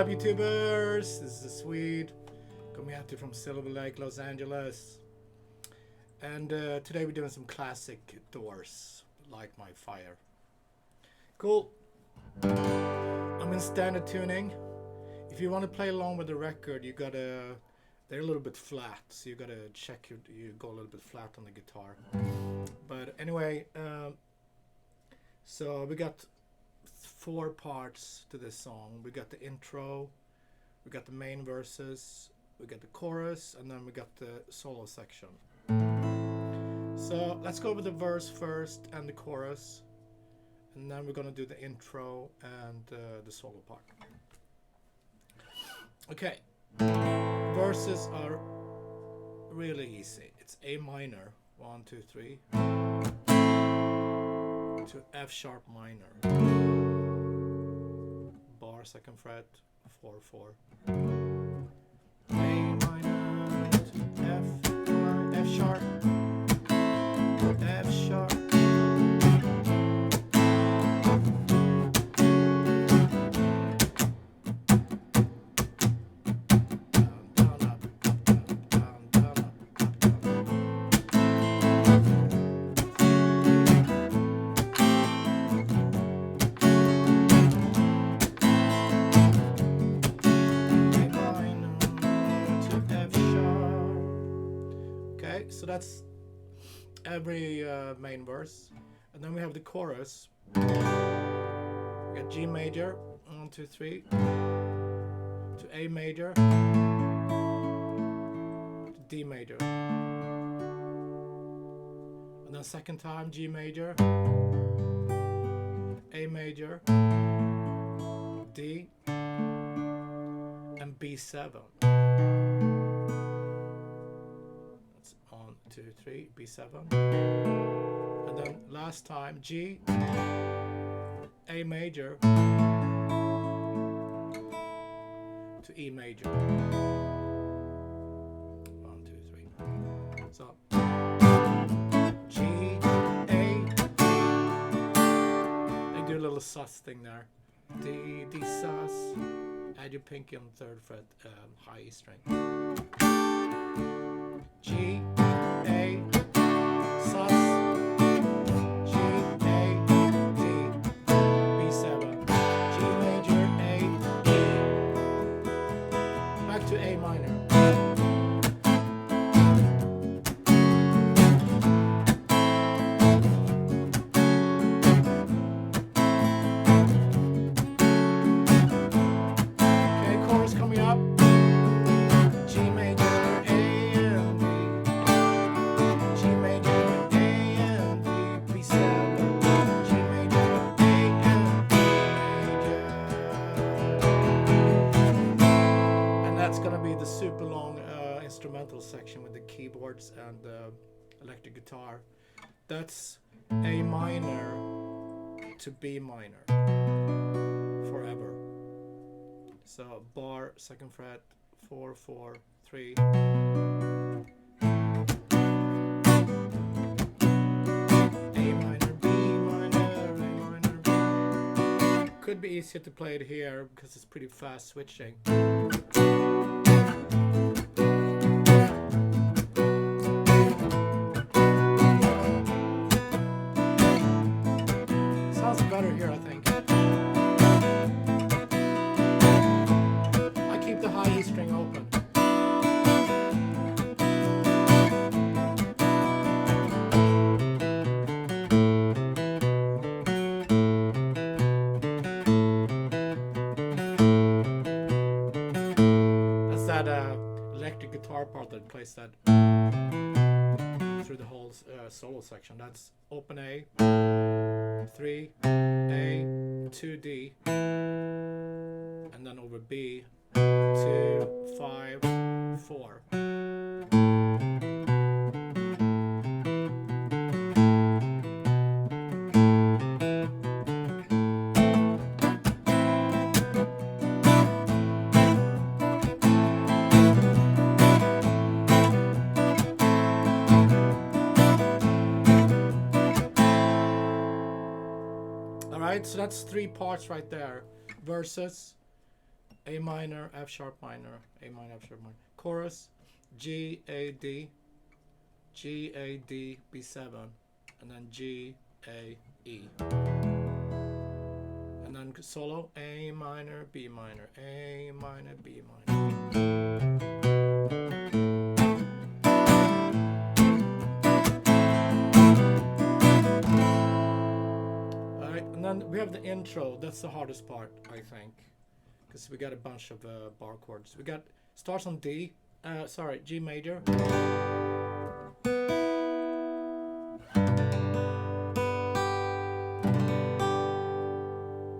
up, YouTubers? This is Swede, coming at you from Silver Lake, Los Angeles. And today we're doing some classic Doors, Light My Fire. Cool. I'm in standard tuning. If you want to play along with the record, you gotta, they're a little bit flat, so you gotta check you go a little bit flat on the guitar. But anyway, so we got 4 parts to this song. We got the intro, we got the main verses, we got the chorus, and then we got the solo section. So let's go with the verse first and the chorus, and then we're gonna do the intro and the solo part. Okay, verses are really easy. It's A minor, 1, 2, 3, to F sharp minor, bar 2nd fret, 4, 4, A minor to F sharp, F sharp, so that's every main verse, and then we have the chorus. We got G major, 1, 2, 3, to A major, to D major, and then second time G major, A major, D, and B7. 1, 2, 3, B7, and then last time G, A major to E major. 1, 2, 3. So G, A, they do a little sus thing there. D, D sus. Add your pinky on the 3rd fret, high E string. G, A, sus, G, A, D, B7, G major, A, E, back to A minor. Okay, chorus coming up. G major, the super long instrumental section with the keyboards and the electric guitar. That's A minor to B minor forever. So bar 2nd fret, 4, 4, 3, A minor, B minor, A minor. Could be easier to play it here because it's pretty fast switching. Better here, I think. I keep the high E string open. That's that electric guitar part that plays that through the whole solo section. That's open A, 3, A, 2, D, and then over B, 2, 5, 4. Alright, so that's 3 parts right there. Verses, A minor, F sharp minor, A minor, F sharp minor. Chorus, G, A, D, G, A, D, B7, and then G, A, E. And then solo, A minor, B minor, A minor, B minor. Alright, and then we have the intro. That's the hardest part, I think, because we got a bunch of bar chords. We got starts on D, G major.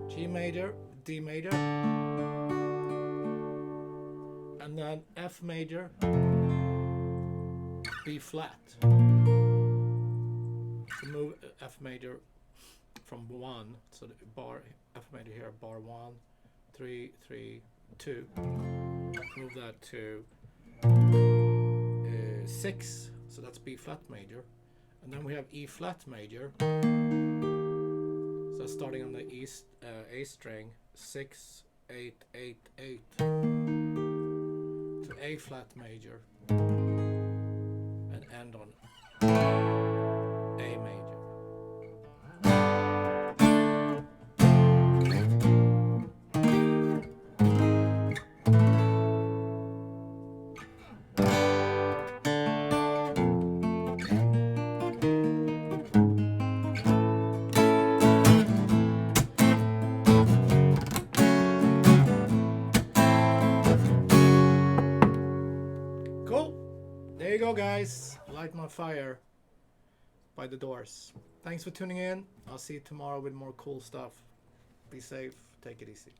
G major, D major, and then F major, B flat. So move F major from 1, so the bar F major here, bar 1, 3, 3, 2. Move that to 6, so that's B flat major, and then we have E flat major. So starting on the A string, 6, 8, 8, 8 to A flat major, and end on A major. There you go, guys. Light My Fire by The Doors. Thanks for tuning in. I'll see you tomorrow with more cool stuff. Be safe. Take it easy.